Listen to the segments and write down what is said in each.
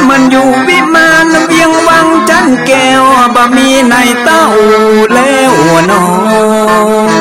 มันอยู่วิมานเวียงวังจันแก้วบ่มีในเต้าแล้วน้อง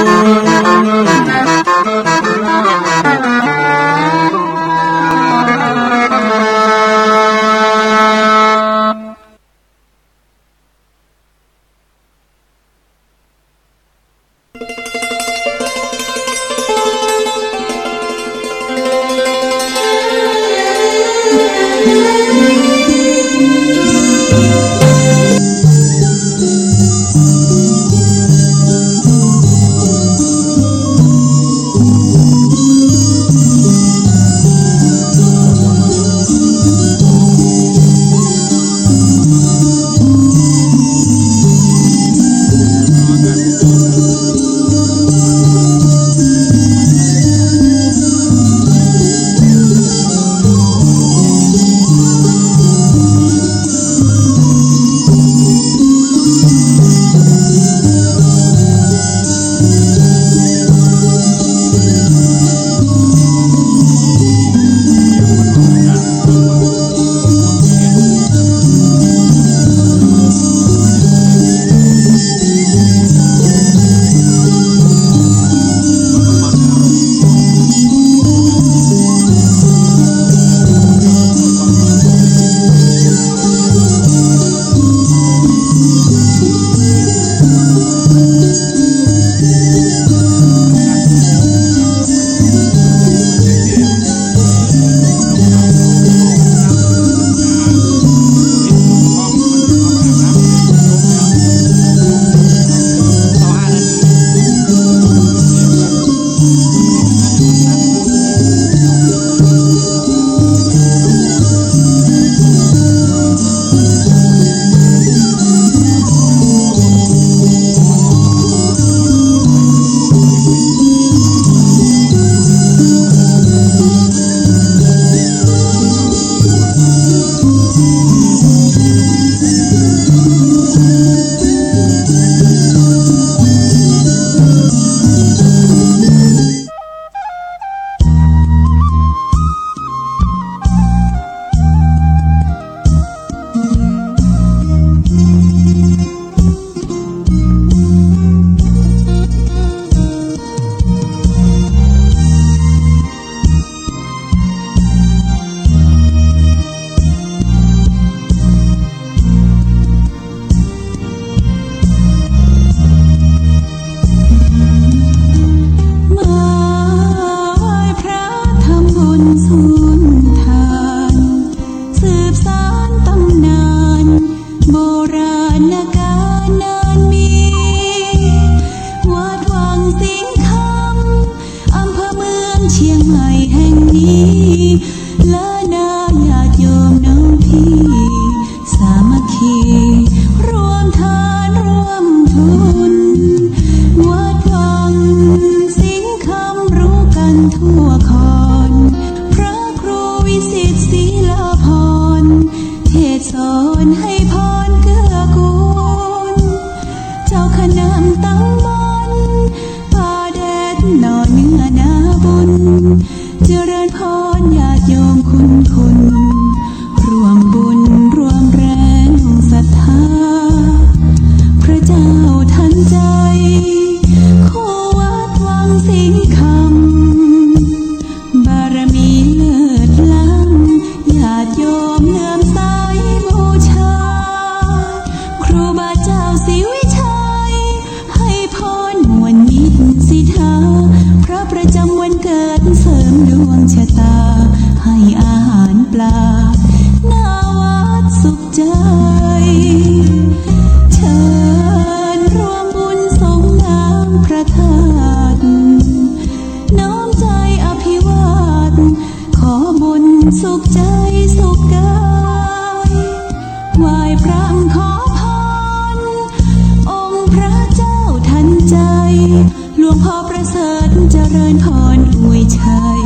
หลวงพ่อประเสริฐเจริญพรอวยชัย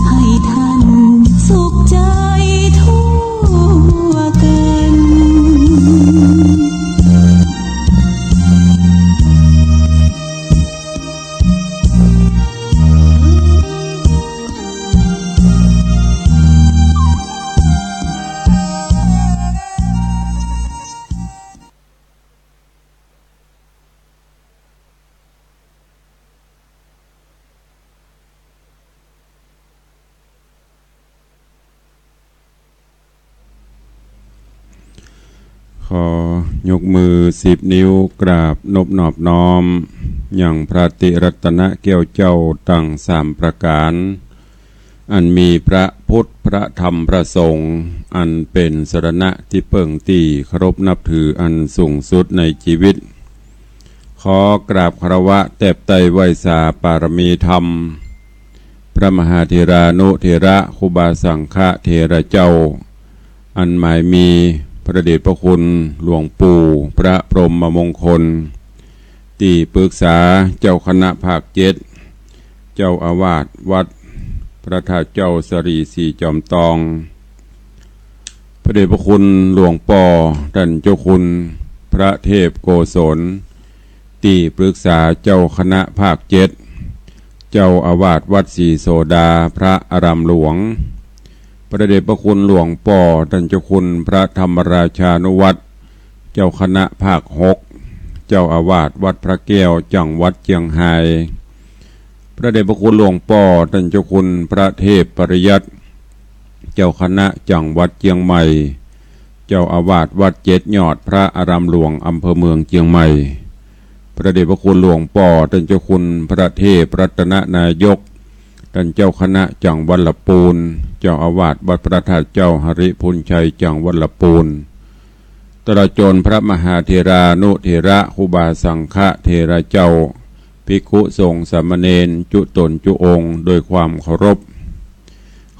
ให้ท่านสุขใจทั่วกัน เ ขอยกมือ10 นิ้วกราบนบนอบน้อมอย่างพระติรัตนแก้วเจ้าตั้ง3 ประการอันมีพระพุทธพระธรรมพระสงฆ์อันเป็นสรณะที่เปิ่งตีเคารพนับถืออันสูงสุดในชีวิตขอกราบคารวะแตบไตไหวสาปารมีธรรมพระมหาเถรานุเถระครูบาสังฆเถระเจ้าอันหมายมีพระเดชพระคุณหลวงปู่พระพรหมมงคลที่ปรึกษาเจ้าคณะภาค7เจ้าอาวาสวัดพระธาตุเจ้าสรีสีจอมตองพระเดชพระคุณหลวงป่อท่านเจ้าคุณพระเทพโกศลที่ปรึกษาเจ้าคณะภาค7เจ้าอาวาสวัดศรีโสดาพระอารามหลวงพระเดชพระคุณหลวงป่อท่านเจ้าคุณพระธรรมราชานุวัตรเจ้าคณะภาค6เจ้าอาวาสวัดพระแก้วจังหวัดเชียงรายพระเดชพระคุณหลวงป่อท่านเจ้าคุณพระเทพปริยัติเจ้าคณะจังหวัดเชียงใหม่เจ้าอาวาสวัด7 ยอดพระอารามหลวงอำเภอเมืองเชียงใหม่พระเดชพระคุณหลวงป่อท่านเจ้าคุณพระเทพรัตนนายกท่านเจ้าคณะจังหวัดลำพูนเจ้าอาวาสวัดพระธาตุเจ้าหริพุนชัยจังหวัดลำพูนตลอดจนพระมหาเถรานุเถระครูบาสังฆเถระเจ้าภิกขุสงฆ์สามเณรจุตนจุองค์โดยความเคารพ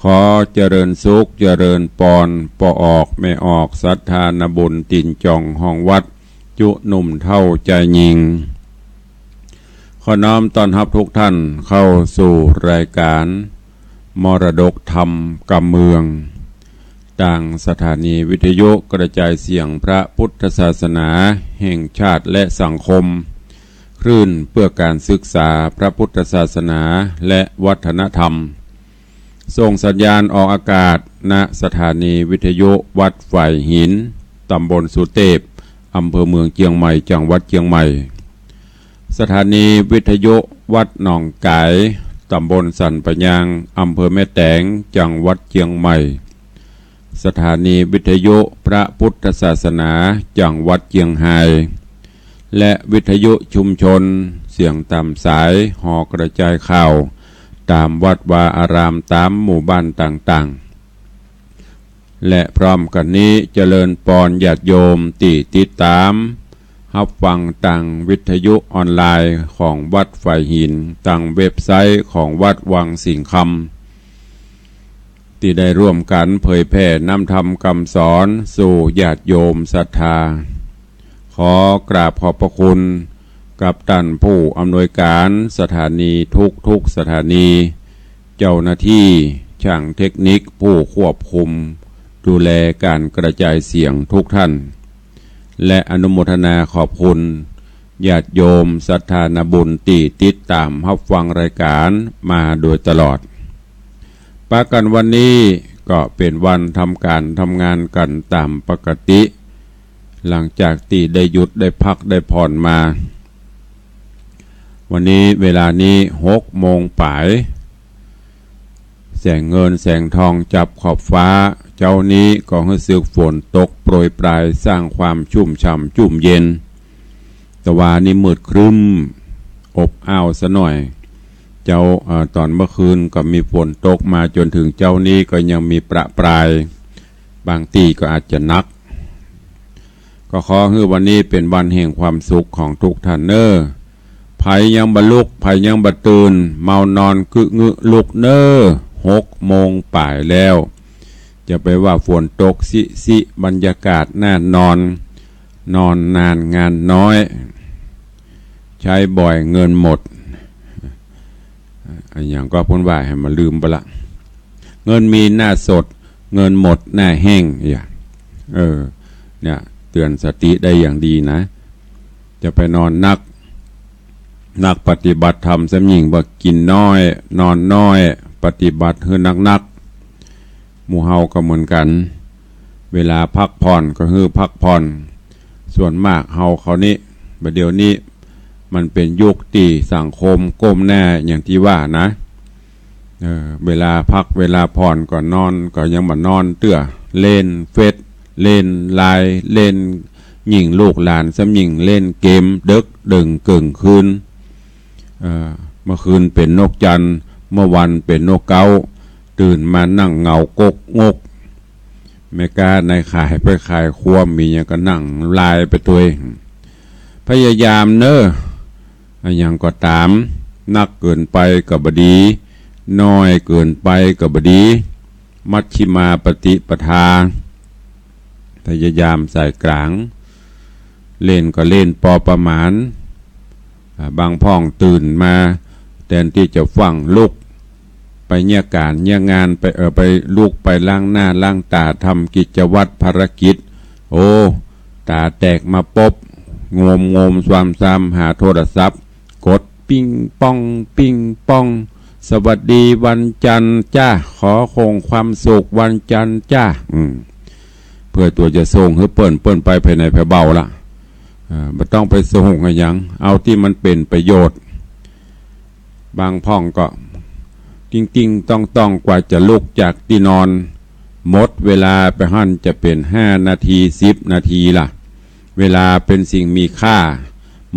ขอเจริญสุขเจริญปอนปออกไม่ออกศรัทธานบุญตินจองห้องวัดจุหนุ่มเท่าใจยิงขอน้อมต้อนรับทุกท่านเข้าสู่รายการมรดกธรรมกำเมืองต่างสถานีวิทยุกระจายเสียงพระพุทธศาสนาแห่งชาติและสังคมคลื่นเพื่อการศึกษาพระพุทธศาสนาและวัฒนธรรมส่งสัญญาณออกอากาศณสถานีวิทยุวัดฝ่ายหินตำบลสุเทพอำเภอเมืองเชียงใหม่จังหวัดเชียงใหม่สถานีวิทยุวัดหนองไก่ตำบลสันปะยางอำเภอแม่แตงจังหวัดเชียงใหม่สถานีวิทยุพระพุทธศาสนาจังหวัดเชียงรายและวิทยุชุมชนเสียงตามสายหอกระจายข่าวตามวัดวาอารามตามหมู่บ้านต่างๆและพร้อมกันนี้เจริญปอนญาติโยมติดตามรับฟังต่างวิทยุออนไลน์ของวัดฝ่ายหินต่างเว็บไซต์ของวัดวังสิงห์คำที่ได้ร่วมกันเผยแผ่นำธรรมคำสอนสู่ญาติโยมศรัทธาขอกราบขอบพระคุณกับท่านผู้อำนวยการสถานีทุกสถานีเจ้าหน้าที่ช่างเทคนิคผู้ควบคุมดูแลการกระจายเสียงทุกท่านและอนุโมทนาขอบคุณญาติโยมศรัทธานาบุญติดตามรับฟังรายการมาโดยตลอดปากันวันนี้ก็เป็นวันทำการทำงานกันตามปกติหลังจากที่ได้หยุดได้พักได้ผ่อนมาวันนี้เวลานี้6 โมงป่ายแสงเงินแสงทองจับขอบฟ้าเจ้านี้ก็รู้สึกฝนตกโปรยปลายสร้างความชุ่มฉ่ำชุ่มเย็นแต่ว่านี่มืดครึ้มอบอ้าวซะหน่อยเจ้าตอนเมื่อคืนก็มีฝนตกมาจนถึงเจ้านี้ก็ยังมีประปรายบางทีก็อาจจะนักก็ขอให้วันนี้เป็นวันแห่งความสุขของทุกท่านเนอไผยังบรรลุไผยังบรรตื่นเมานอนกึกงึลุกเนอ6 โมงป่ายแล้วจะไปว่าฝนตกสิบรรยากาศน่านอนนานงานน้อยใช้บ่อยเงินหมดอย่างก็พ้นว่าให้มาลืมไปละเงินมีหน้าสดเงินหมดหน้าแห้งอย่างเนี่ยเตือนสติได้อย่างดีนะจะไปนอนนักปฏิบัติธรรมสำยิงว่ากินน้อยนอนน้อยปฏิบัติคือนักหมู่เฮาก็เหมือนกันเวลาพักผ่อนก็คือพักผ่อนส่วนมากเฮาเขานี้ประเดี๋ยวนี้มันเป็นยุคที่สังคมก้มหน้าอย่างที่ว่านะเวลาพักเวลาผ่อนก่อนนอนก็ยังมานอนเตื้อเล่นเฟซเล่นไลน์เล่น ยิ่งลูกหลานซ้ำยิ่งเล่นเกมดึกดึงเกิ่งคืนเมื่อคืนเป็นนกจันทร์เมื่อวันเป็นนกเก้าตื่นมานั่งเงากกงกแม่กาในขายไปขายครัวมีอย่างก็นั่งลายไปตัวเองพยายามเนอะอย่างก็ตามนักเกินไปกับบดีน้อยเกินไปกับบดีมัชชิมาปฏิปทาพยายามใส่กลางเล่นก็เล่นพอประมาณบางพ่องตื่นมาแทนที่จะฟังลุกไปเนี่ยการเนี่ยงานไปลุกไปล้างหน้าล้างตาทำกิจวัตรภารกิจโอ้ตาแตกมาปบงมซ้ำหาโทรศัพท์กดปิ้งป้องปิ้งป้องสวัสดีวันจันทร์จ้าขอคงความสุขวันจันทร์จ้าเพื่อตัวจะส่งให้เปิ้นไปภายในภายเบาละไม่ต้องไปส่งอะไรยังเอาที่มันเป็นประโยชน์บางพ่องก็จริงๆต้องกว่าจะลุกจากที่นอนหมดเวลาไปหั่นจะเป็น5 นาที10 นาทีล่ะเวลาเป็นสิ่งมีค่า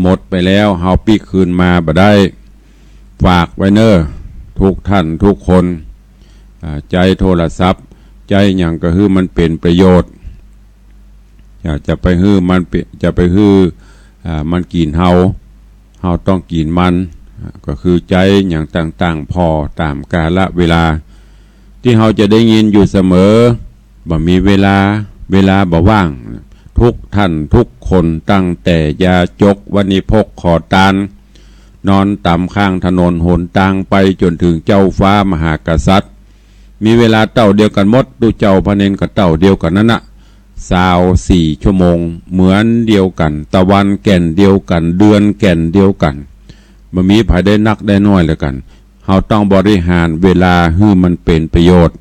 หมดไปแล้วเฮาปีคืนมาบ่ได้ฝากไว้เนอทุกท่านทุกคนใจโทรศัพท์ใจอย่างก็คือมันเป็นประโยชน์อยากจะไปฮื้อมันจะไปฮื้อมันกินเฮาต้องกินมันก็คือใจอย่างต่างๆพอตามกาลเวลาที่เฮาจะได้ยินอยู่เสมอบ่มีเวลาบ่ว่างทุกท่านทุกคนตั้งแต่ยาจกวันิพกขอตานนอนต่ำข้างถนนหนทางไปจนถึงเจ้าฟ้ามหากษัตริย์มีเวลาเต่าเดียวกันหมดดูเจ้าพระเนนกับเต่าเดียวกันนั่นนะ24 ชั่วโมงเหมือนเดียวกันตะวันแก่นเดียวกันเดือนแก่นเดียวกันบ่มีภายได้นักได้น้อยเลยกันเฮาต้องบริหารเวลาให้มันเป็นประโยชน์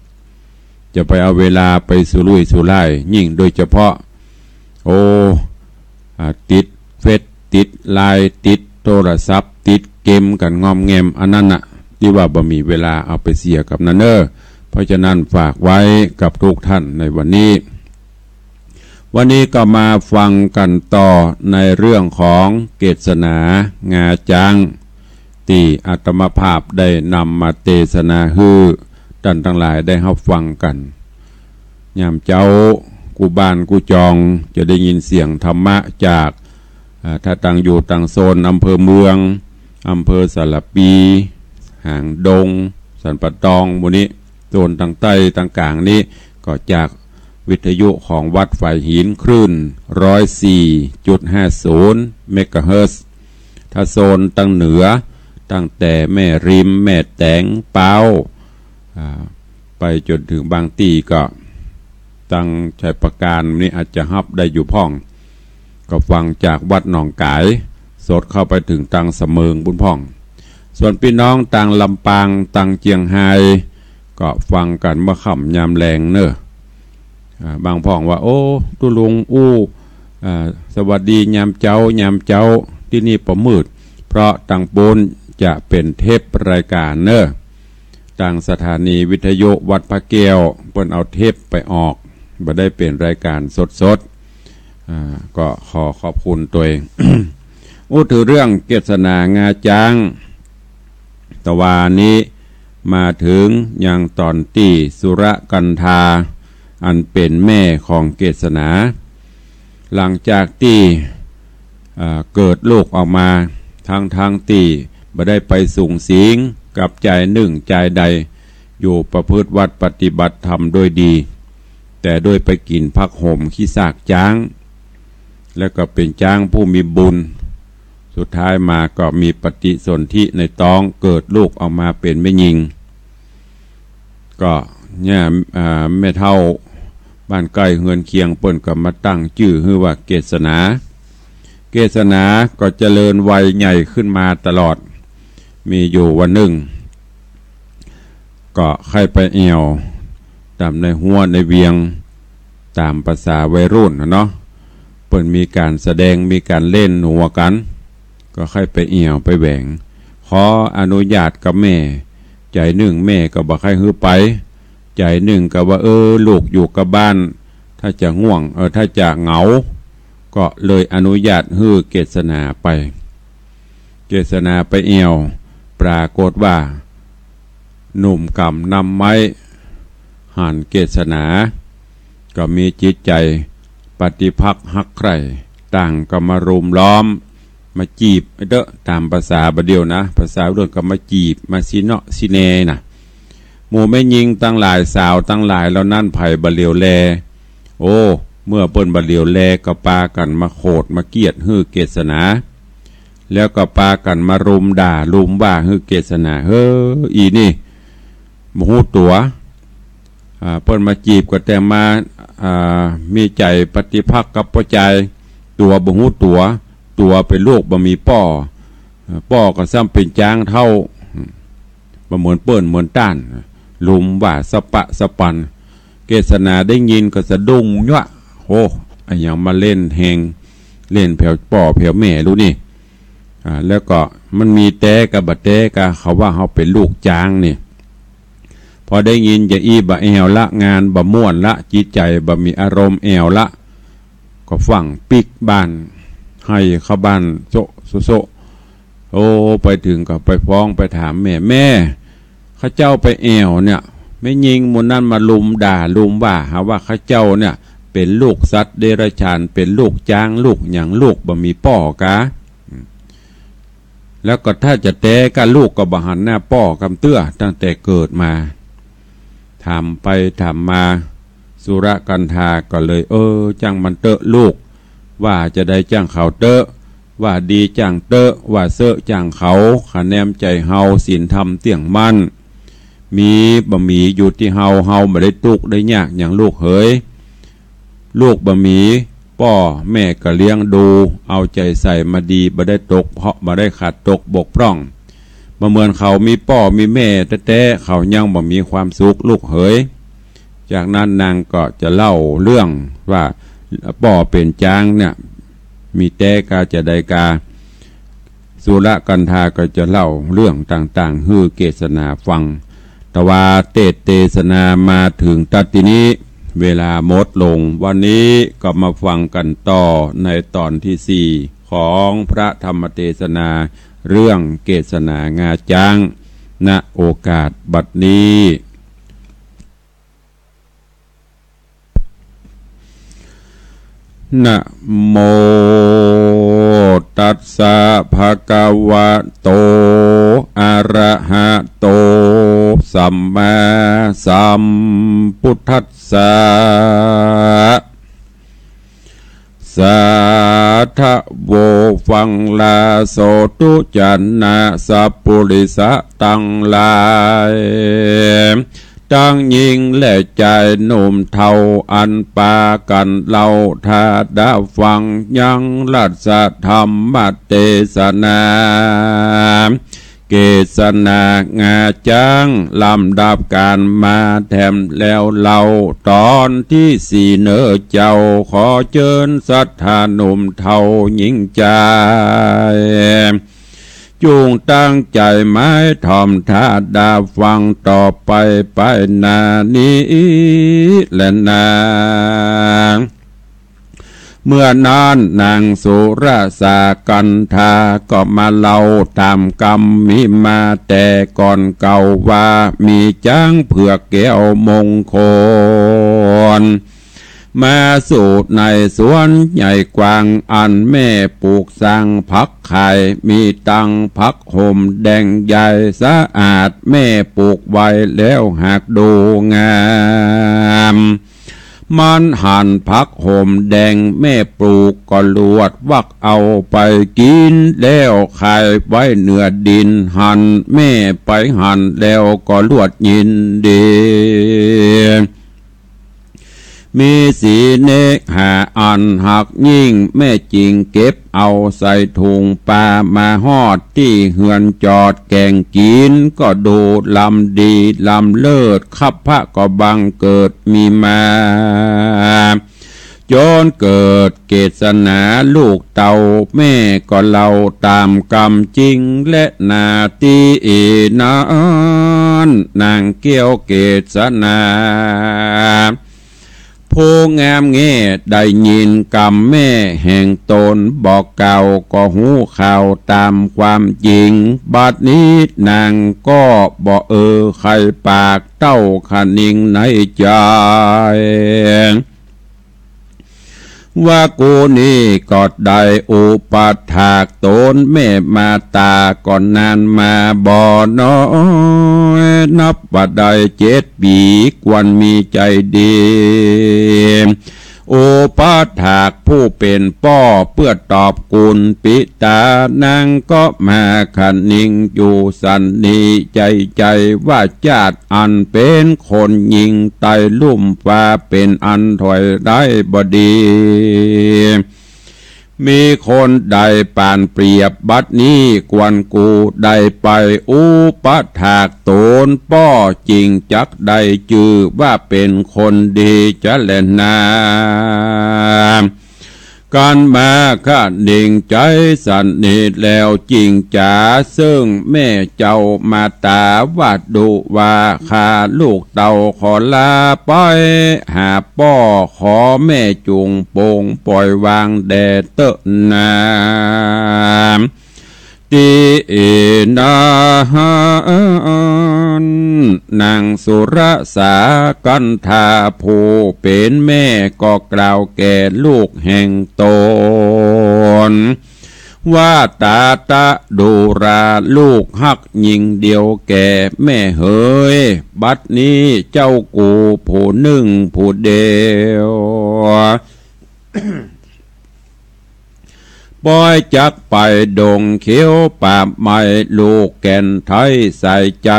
จะไปเอาเวลาไปสุรุ่ยสุร่ายยิ่งโดยเฉพาะติดเฟซติดไลน์ติดโทรศัพท์ติดเกมกันงอมแงมอันนั้นน่ะที่ว่าบ่มีเวลาเอาไปเสียกับนั่นเนอเพราะฉะนั้นฝากไว้กับทุกท่านในวันนี้ก็มาฟังกันต่อในเรื่องของเกศนางาจังที่อาตมาภาพได้นำมาเทศนาฮือท่านทั้งหลายได้รับฟังกันยามเจ้ากูบ้านกูจองจะได้ยินเสียงธรรมะจากถ้าตั้งอยู่ตั้งโซนอำเภอเมืองอำเภอสารปีหางดงสันปะตองหมู่นี้โซนทางใต้ทางกลางนี้ก็จากวิทยุของวัดฝ่ายหินคลื่น 104.50 เมกะเฮิรตซ์ถ้าโซนทางเหนือตั้งแต่แม่ริมแม่แตงเป้าไปจนถึงบางตีก็ตั้งชัยประการนี้อาจจะฮับได้อยู่พ่องก็ฟังจากวัดหนองกายสดเข้าไปถึงตังเสมิงบุญพ่องส่วนพี่น้องตังลำปางตังเจียงไฮ้ก็ฟังกันเมื่อค่ำยามแรงเนอะบางพ่องว่าโอ้ตุลุงสวัสดียามเจ้ที่นี่ประมืดเพราะตังปูนจะเป็นเทปรายการเนอะตังสถานีวิทยุวัดพระแก้วเปิ้นเอาเทปไปออกบ่ได้เป็นรายการสดก็ขอขอบคุณตัวเอง ถือเรื่องเกศนางาจังตะวานี้มาถึงยังตอนที่สุรกันธาอันเป็นแม่ของเกศนาหลังจากที่เกิดลูกออกมาทางที่บ่ได้ไปสูงสิงกับใจหนึ่งใจใดอยู่ประพฤติวัดปฏิบัติธรรมโดยดีแต่โดยไปกินพักห่มขี้ซากจ้างแล้วก็เป็นจ้างผู้มีบุญสุดท้ายมาก็มีปฏิสนธิในท้องเกิดลูกออกมาเป็นแม่หญิงก็เนี่ยแม่เฒ่าบ้านใกล้เฮือนเคียงเปิ้นก็มาตั้งชื่อคือว่าเกศนาก็เจริญวัยใหญ่ขึ้นมาตลอดมีอยู่วันหนึ่งก็ใครไปเอี่ยวตามในหัวในเวียงตามภาษาวัยรุ่นเนาะเปิ้นมีการแสดงมีการเล่นหัวกันก็ใครไปเอี่ยวไปแหวงขออนุญาตกับแม่ใจหนึ่งแม่ก็บอกให้ฮื้อไปใจหนึ่งก็ว่าลูกอยู่กับบ้านถ้าจะง่วงถ้าจะเหงา ก็เลยอนุญาตให้เกศนาไปเกศนาไปเอวปรากฏว่าหนุ่มกำนำไม้หันเกศนาก็มีจิตใจปฏิภักษ์ฮักใคร่ต่างก็มารุมล้อมมาจีบเด้อตามภาษาบะเดียวนะภาษาเรื่องก็มาจีบมาซีเนาะซีเนนะหมู่แม่ยิงตั้งหลายสาวตั้งหลายแล้วนั่นไผ่บะเลียวแลโอ้เมื่อเปิ้นบะเลียวแลก็ปากันมาโขดมาเกียดฮือเกศนาแล้วก็ปากันมารุมด่ารุมว่าฮือเกศนาเฮ้ออีนี่มหูตัวเปิ้นมาจีบก็แต่มามีใจปฏิภักษ์กับปัจจัยตัวบ่หูตัวเป็นลูกบ่มีป้อก็ซ้ำเป็นจ้างเท่าบ่เหมือนเปิ้นเหมือนต้านลุมว่าสปะสปันเกศนาได้ยินก็สะดุ้งยั่วโอ้ไอ้ยังมาเล่นแหงเล่นแผ่วป่อแผ่วแม่รู้นี่แล้วก็มันมีแต่กับบัดแต่กะเขาว่าเขาเป็นลูกจ้างนี่พอได้ยินจะอีบะแอวละงานบะม่วนละจิตใจบะมีอารมณ์แอวละก็ฝั่งปิกบ้านให้เข้าบ้านโซโอ้ไปถึงก็ไปฟ้องไปถามแม่ข้าเจ้าไปแอวเนี่ยไม่ยิงมุนนั่นมาลุมด่าลุมว่าหาว่าข้าเจ้าเนี่ยเป็นลูกสัตว์เดรัจฉานเป็นลูกจ้างลูกอย่างลูกบะมีป้อกะแล้วก็ถ้าจะแต่กันลูกก็บหันหน้าป้อกำเตื้อตั้งแต่เกิดมาถามไปถามมาสุรกันธาก็เลยจังมันเตอะลูกว่าจะได้จ้างเขาเตอะว่าดีจ้างเตอะว่าเสอะจ้างเขาคะแนนใจเฮาศีลธรรมเตี่ยงมั่นมีบะหมี่อยู่ที่เฮาไม่ได้ตุกได้ยากอย่างลูกเฮ้ยลูกบะหมี่พ่อแม่ก็เลี้ยงดูเอาใจใส่มาดีบ่ได้ตกเพราะบ่ได้ขาดตกบกพร่องบ่เหมือนเขามีพ่อมีแม่แต่เขายังบ่มีความสุขลูกเฮ้ยจากนั้นนางก็จะเล่าเรื่องว่าพ่อเป็นจ้างเนี่ยมีแต่กาจะได้กาสุรกันธาก็จะเล่าเรื่องต่างๆฮือเกศนาฟังแต่ว่าเทศนามาถึงตัดที่นี้เวลาหมดลงวันนี้ก็มาฟังกันต่อในตอนที่4ของพระธรรมเทศนาเรื่องเกศนางาจ้างณโอกาสบัดนี้นะโมตัสสะภะคะวะโตอะระหะโตสัมมาสัมพุทธัสสะสาธโวฟังลาโสตุจันนาสัพพุริสะตังลายตั้งยิงและใจหนุ่มเทาอันปากันเล่าทาดาฟังยังรัศธรรมเทศนาเกศนางาจ้างลำดับการมาแถมแล้วเล่าตอนที่4เนอเจ้าขอเชิญศรัทธาหนุ่มเทาหญิงใจจุงตั้งใจไม้ทอมทาดาฟังต่อไปนานี้และนางเมื่อนานนางสุรสากันธาก็มาเล่าตามกรรมมีมาแต่ก่อนเก่าว่ามีจ้างเผือกแก้วมงคลมาสู่ในสวนใหญ่กว้างอันแม่ปลูกสร้างพักไข่มีตังพักห่มแดงใหญ่สะอาดแม่ปลูกไว้แล้วหากดูงามมันหั่นพักห่มแดงแม่ปลูกก็ลวดวักเอาไปกินแล้วขายไว้เนื้อดินหั่นแม่ไปหั่นแล้วก็ลวดยินดีมีสีเนกหาอันหักยิ่งแม่จริงเก็บเอาใส่ถุงปลามาฮอดที่เฮือนจอดแกงกินก็ดูลำดีลำเลิศขับพระก็บังเกิดมีมาจนเกิดเกศนาลูกเต่าแม่ก็เล่าตามกรรมจริงและนาตีนานางเกี้ยวเกศนา ผู้งามแง่ได้ยินกำแม่แห่งตนบอกเก่าก็หูข่าวตามความจริงบัดนี้นางก็บอกใครปากเต้าขนิ่งในใจว่ากูนี่ก็ได้อุปถากตนแม่มาตาก่อนนานมาบ่อน้อยนับว่าได้7 ปีกวนมีใจดีอุปถากผู้เป็นป้อเพื่อตอบกุลปิตานางก็มาขันนิ่งอยู่สันนิใจว่าชาติอันเป็นคนยิงไตลุ่มฟ้าเป็นอันถอยได้บดีมีคนใดปานเปรียบบัดนี้กวนกูได้ไปอุปถากตนป้อจริงจักได้จือว่าเป็นคนดีจะแลนาการมาข้าดิ่งใจสันนิษแล้วจริงจ๋าซึ่งแม่เจ้ามาตาวาดดุว่าข้าลูกเต่าขอลาไปหาป้อขอแม่จุงโป่งปล่อยวางแดดเตอะนาตีนาหานางสุรสากันธาผู้เป็นแม่ก็กล่าวแก่ลูกแห่งตนว่าตาดูราลูกฮักยิงเดียวแก่แม่เฮยบัดนี้เจ้ากูผู้หนึ่งผู้เดียวปล่อยจักไปดงเขียวป่าไม้ลูกแก่นไทยใส่ใจ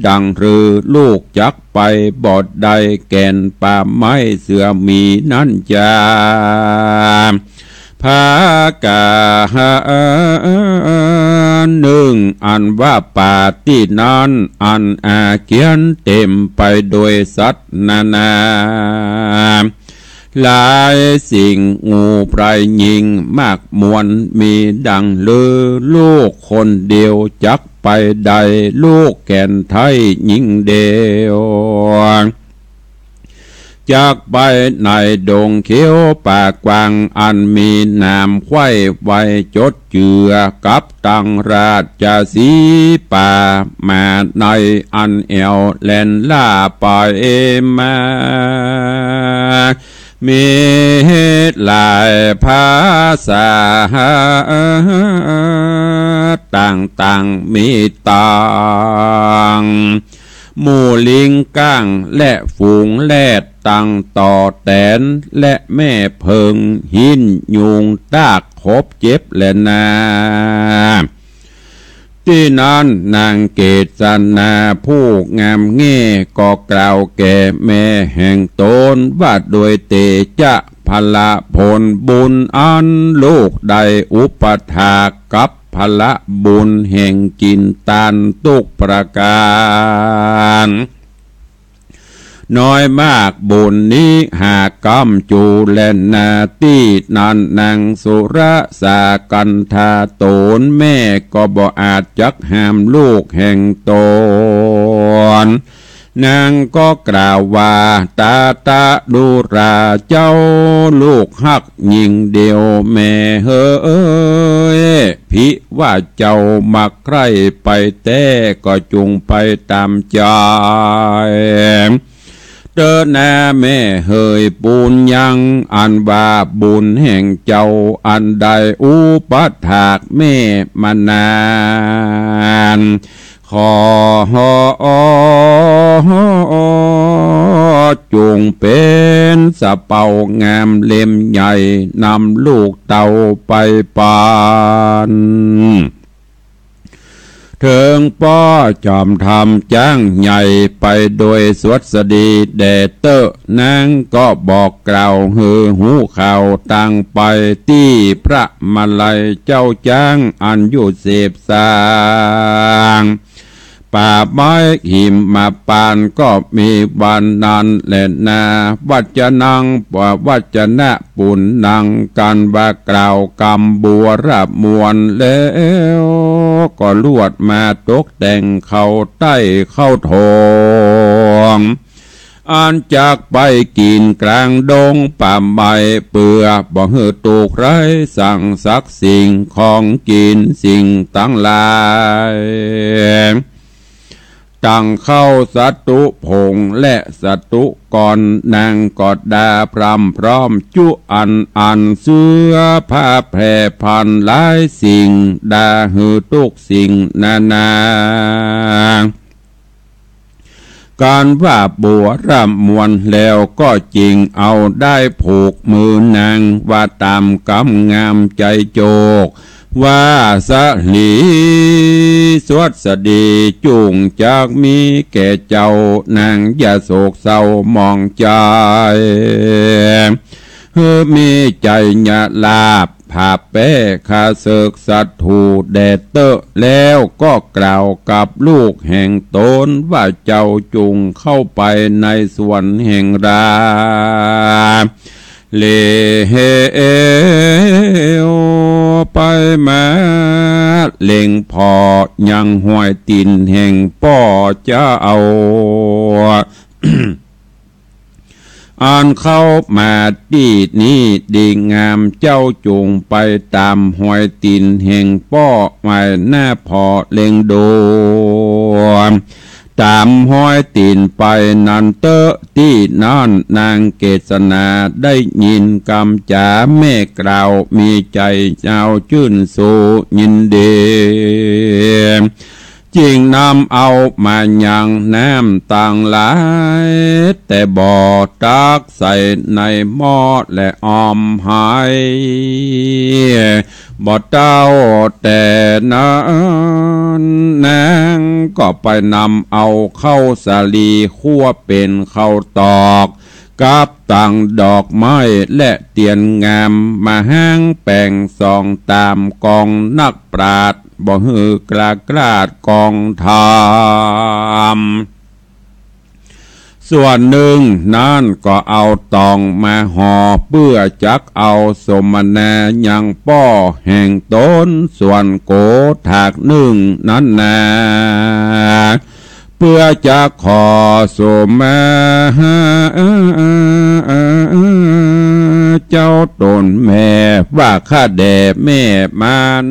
ดังรือลูกจักไปบอดใดแก่นป่าไม้เสือมีนั่นจาภากาหนึ่งอันว่าป่าที่นั้นอันอาเกียนเต็มไปโดยสัตว์นานาหลายสิ่งงูไพรยิงมากมวลมีดังลือลูกคนเดียวจักไปใดลูกแก่นไทยยิงเดียวจากไปในดงเขียวป่ากวางอันมีน้ำไข่ไว้จดเจือกับตังราชสีป่ามาในอันเอวแลนล่าไปมามีหลายภาษาต่างมีต่างหมู่ลิงก้างและฝูงแลดตังต่อแตนและแม่เพิงหินยุงตากคบเจ็บและนาที่นั้นนางเกศนาผู้งามแง่ก็กล่าวแก่แม่แห่งตนว่าโดยเตจะพละผลบุญอันลูกได้อุปถากกับพละบุญแห่งจินตานทุกประการน้อยมากบุญนี้หากกำจูและนาที่นันนางสุรสากันธาตนแม่ก็บ่อาจจักห้ามลูกแห่งตนนางก็กล่าวว่าตาดูราเจ้าลูกฮักยิงเดียวแม่เฮ้ยพิว่าเจ้ามักใครไปแต่ก็จงไปตามใจเดินหน้าแม่เฮยปูนยังอันว่าบุญแห่งเจ้าอันใดอุปถากแม่มานานขอจงเป็นสะเป่างามเล่มใหญ่นำลูกเต่าไปปานเถิงป้อจอมทำจ้างใหญ่ไปโดยสวัสดีแดเตอร์นางก็บอกกล่าวหูข่าวต่างไปที่พระมาลัยเจ้าจ้างอันอยู่เสพสางป่าไม้หิมมาปานก็มีบานนานและนาวัจนังวัจนะปุณนังกันว่ากล่าวกำบัวรับมวลแล้วก็ลวดมาตกแต่งเข้าใต้เข้าทอง อันจากไปกินกลางดงป่าใบเปื่อบ่เหือตูกไรสั่งสักสิ่งของกินสิ่งตั้งหลายตั้งเข้าสัตุพงและสัตุก่อนนางกอดดาพรำพร้อมจุอันเสื้อผ้าแพร่พันหลายสิ่งดาหือทุกสิ่งนาการว่าบัวรำมวนแล้วก็จริงเอาได้ผูกมือนางว่าตามกำงามใจโจกว่าสลีสวดสดีจุงจากมีแก่เจ้านางอย่าโศกเศร้ามองใจมีใจญาลาบผาแป้ข้าเสกสัตถูแดดเตอะแล้วก็กล่าวกับลูกแห่งตนว่าเจ้าจุงเข้าไปในสวนแห่งราเลเฮไปมาเล่งพอยังห้วยตินแห่งป่อจะเอา อ่านเข้ามาดีนี้ดีงามเจ้าจุงไปตามห้วยตินแห่งป่อไว้หน้าพอเล่งโดตามห้อยตีนไปนันเตอที่นั่นนางเกษนาได้ยินคำจ๋าแม่กล่าวมีใจเจ้าชื่นสู่ยินดีจิงนำเอามายังน้ำต่างหลายแต่บ่อตักใส่ในหม้อและออมหายบ่เต้าแต่นั้นนางก็ไปนำเอาเข้าสาลีคั่วเป็นข้าวตอกกับต่างดอกไม้และเตียนงามมาห้างแป่งสองตามกองนักปราชญ์บ่ฮือกลากราดกองธรรมส่วนหนึ่งนั่นก็เอาตองมาห่อเพื่อจักเอาสมนายังป้อแห่งต้นส่วนโกถากหนึ่งนั้นนาเพื่อจะขอสมาเจ้าตนแม่ว่าข้าแด่แม่มาร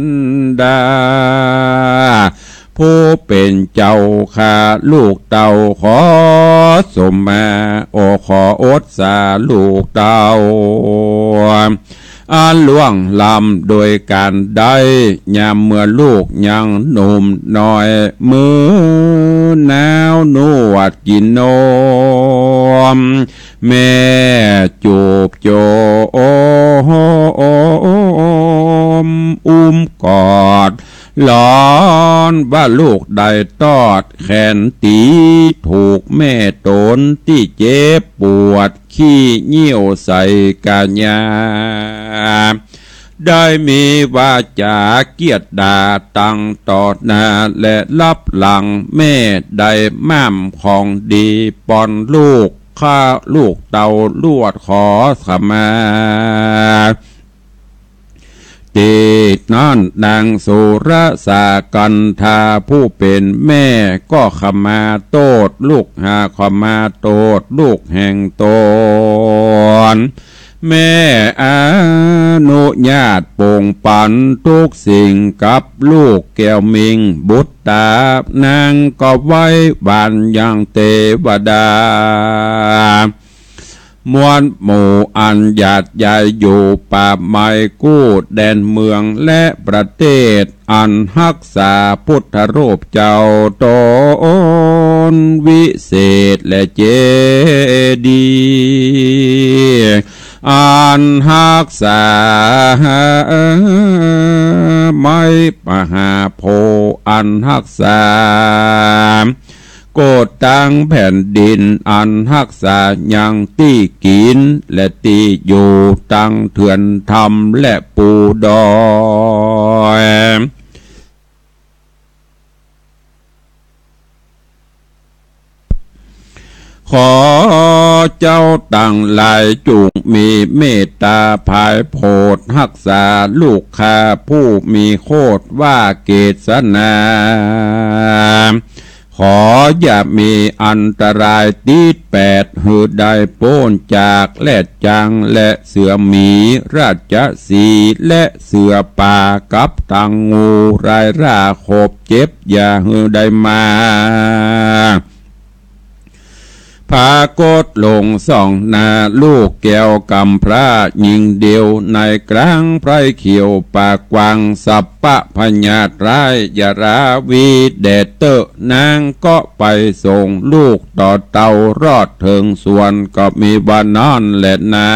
ดาผู้เป็นเจ้าข้าลูกเต่าขอสมมาโอขออดสาลูกเต่าล่วงลำโดยการได้ยามเมื่อลูกยังหนุ่มน้อยมือหนาวนวดกินนมแม่จูบโจอุ้มกอดหลอนว่าลูกได้ตอดแขนตีถูกแม่ตนที่เจ็บปวดขี้เยี่ยวใส่กาญาได้มีวาจาเกียรติด่าตั้งต่อหน้าและรับหลังแม่ได้ม่ำของดีปอนลูกข้าลูกเต่าลวดขอขมาติดนั่นนางสุรสากันธาผู้เป็นแม่ก็ขมาโตดลูกหาขมาโตดลูกแห่งตนแม่อนุญาตโปร่งปันทุกสิ่งกับลูกแก้วมิงบุตรตานางก็ไว้บานยังเทวดามวลหมู่อันหยาดใหญ่อยู่ป่าไม้กู้แดนเมืองและประเทศอันรักษาพุทธรูปเจ้าตนวิเศษและเจดีย์อันรักษาไม่มหาโพอันรักษาโกดตั้งแผ่นดินอันรักษายังที่กินและที่อยู่ตั้งเถื่อนธรรมและปูดอยขอเจ้าตั้งหลายจุงมีเมตตาภายโพดรักษาลูกค้าผู้มีโคตรว่าเกศนาข ออย่ามีอันตรายตีดแปดหือได้โป้นจากและจังและเสือหมีราชสีและเสือป่ากับตังงูรายราขบเจ็บอย่าหือได้มาพากดลงส่องนาลูกแก้วกำพระหญิงเดียวในกลางไพรเขียวปากกวางสับปะพญาตร้ายยาราวีเดดเตอร์นางก็ไปส่งลูกต่อเต่ารอดถึงส่วนก็มีบ้านนอนและนา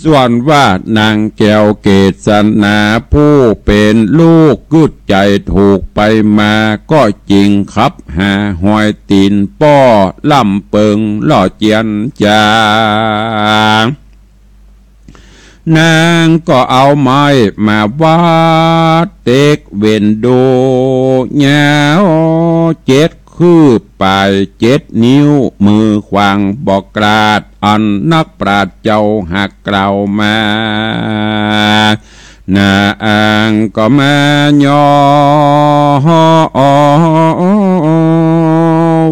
ส่วนว่านางแก้วเกศนาผู้เป็นลูกกึดใจถูกไปมาก็จริงครับหาหอยตีนป้อล่ำเปิงล่อเจียนจานางก็เอาไม้มาวัดเต็กเวนโดเงาเจ็ดคือปลาย7 นิ้วมือขวางบอกกราดอันนักปราชญ์เจ้าหักกล่าวมานาอ่างก็มายอ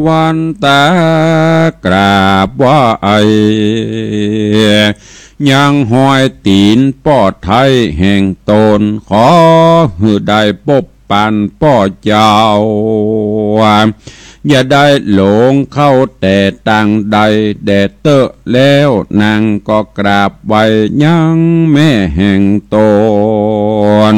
วันตากราบว่าไอยังหอยตีนป้อไทยแห่งตนขอหือได้ปบปันป้อเจ้าอย่าได้หลงเข้าแต่ต่างใดแดดเตอะแล้วนางก็กราบไว้ยังแม่แห่งตน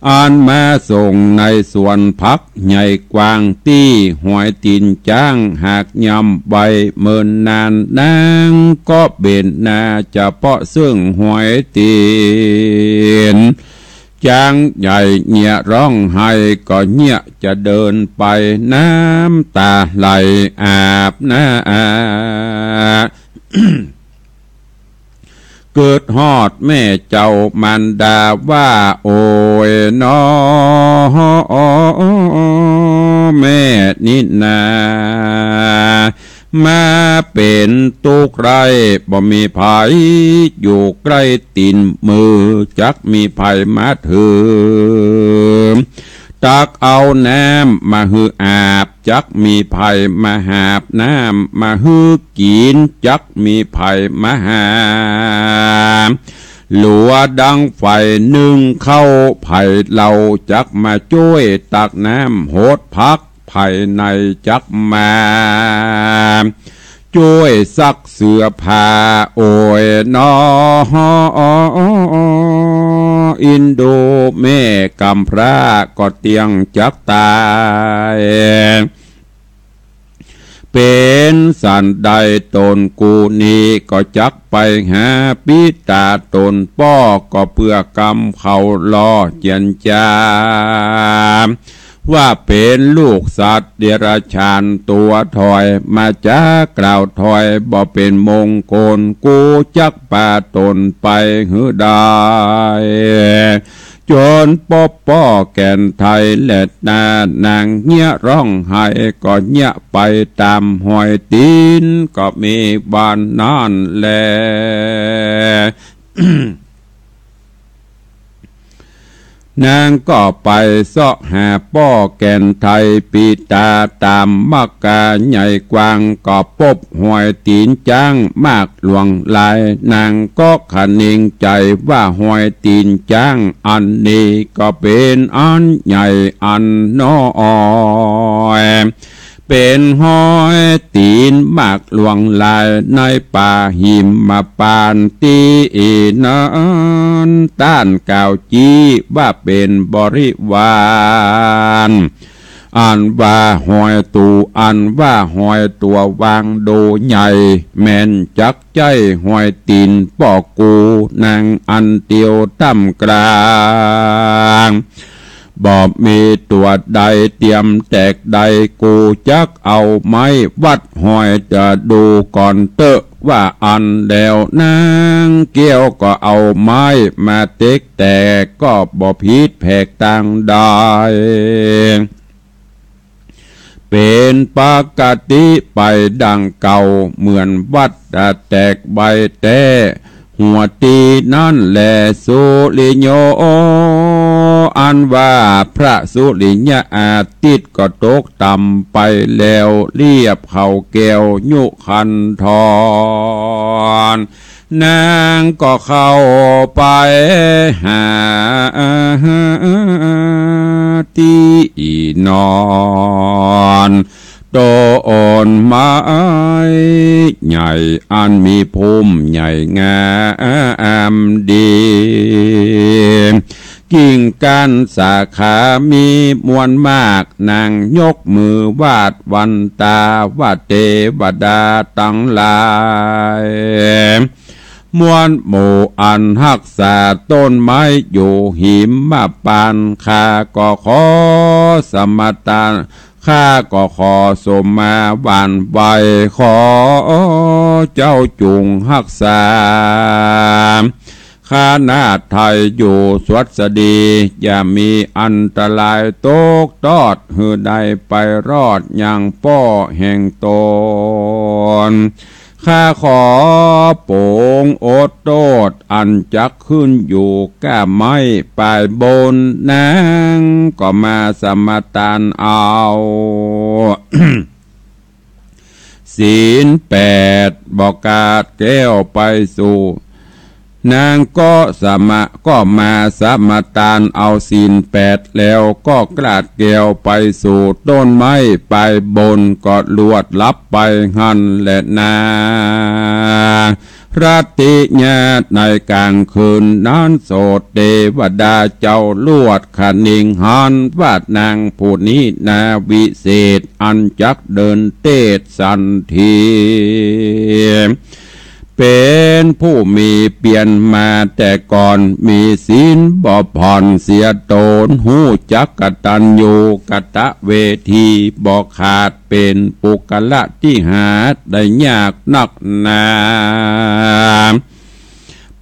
อ่านมาส่งในส่วนพักใหญ่กว้างตี้หวยตีนจ้างหากยำใบเมินนานนางก็เบ็นนาจะเปาะซึ่งหวยตีนจางใหญ่เงี่ยร้องไห้ก็เงี่ยจะเดินไปน้ำตาไหลอาบน้า เกิดฮอดแม่เจ้ามันดาว่าโอ้ยน้อแม่นินามาเป็นตุกไรบ่มีภัยอยู่ใกล้ตีนมือจักมีภัยมาถึงตักเอาน้ำมาหืออาบจักมีภัยมาหาบน้ำมาหือกินจักมีภัยมาหาหลัวดังไฟนึ่งเข้าไผ่เหล่าจักมาช่วยตักน้ำโหดพักภายในจักมาช่วยซักเสื้อผ้าโอ้ยน้ออินโดแม่กำพร้าก็เตียงจักตายเป็นสันใดตนกูนี้ก็จักไปหาปิตาตนป้อก็เพื่อกำเขาล้อเจียนจามว่าเป็นลูกสัตว์เดรัจฉานตัวถอยมาจากกล่าวถอยบ่เป็นมงคลกูจักป่าตนไปหือได้จนป้อแก่นไทยและนางเงี่ยร้องไห้ก็เงี่ยไปตามหอยตีนก็มีบ้านนั่นแล นางก็ไปเสาะหาป้อแก่นไทยปีตาตามมักกาใหญ่กว้างก็พบหอยตีนจ้างมากหลวงลายนางก็ขันนิงใจว่าหอยตีนจ้างอันนี้ก็เป็นอันใหญ่อันน้อยเป็นหอยตีนมากหลวงลายในป่าหิมมาปานตีนั้นต้านก่าวจีว่าเป็นบริวารอันว่าหอยตูอันว่าหอยตัววางโดใหญ่แม่นจักใจหอยตีนป่อกูนางอันเตียวตั้มกลางบ่มีตัวใดเตรียมแตกใดกูจักเอาไม้วัดหอยจะดูก่อนเตอะว่าอันแล้วนางเกี้ยวก็เอาไม้มาเต็กแต่ก็บ่ผิดแผกต่างได้เป็นปกติไปดังเก่าเหมือนวัดแตกใบแต่ห หัวตีนั่นแหละสุริโยอันว่าพระสุริยะอาทิตย์ก็ตกต่ำไปแล้วเรียบเขาแก้วยุคันทรนางก็เข้าไปหาที่นอนโตอ่อนไม้ใหญ่อันมีภูมิใหญ่งามดีกิ่งก้านสาขามีมวลมากนางยกมือวาดวันตาว่าเทวดาตั้งหลายมวลหมู่อันรักษาต้นไม้อยู่หิมมาปานข้าก็ขอสมทานข้าก็ขอสมมาหวานใบขอเจ้าจุงรักษาข้านาไทยอยู่สวัสดีอย่ามีอันตรายตกตอดหือใดไปรอดอย่างป้อแห่งตนข้าขอโปงโอดโตดอันจักขึ้นอยู่ก้าไม้ปลายบนนางก็มาสมทานเอา ศีล8บอกกาดแก้วไปสู่นางก็มาสมทานเอาศีล8แล้วก็กราดแก้วไปสู่ต้นไม้ปลายบนก็ลวดลับไปหันและนาราตรีญาตในกลางคืนนั้นโสดเทวดาเจ้าลวดขนิ่งหันวาดนางผู้นี้นาวิเศษอันจักเดินเตศสันทีเป็นผู้มีเปลี่ยนมาแต่ก่อนมีศีลบ่ผ่อนเสียตนหูจักกตัญญูกตเวทีบ่ขาดเป็นปุกละที่หาได้ยากนักหนา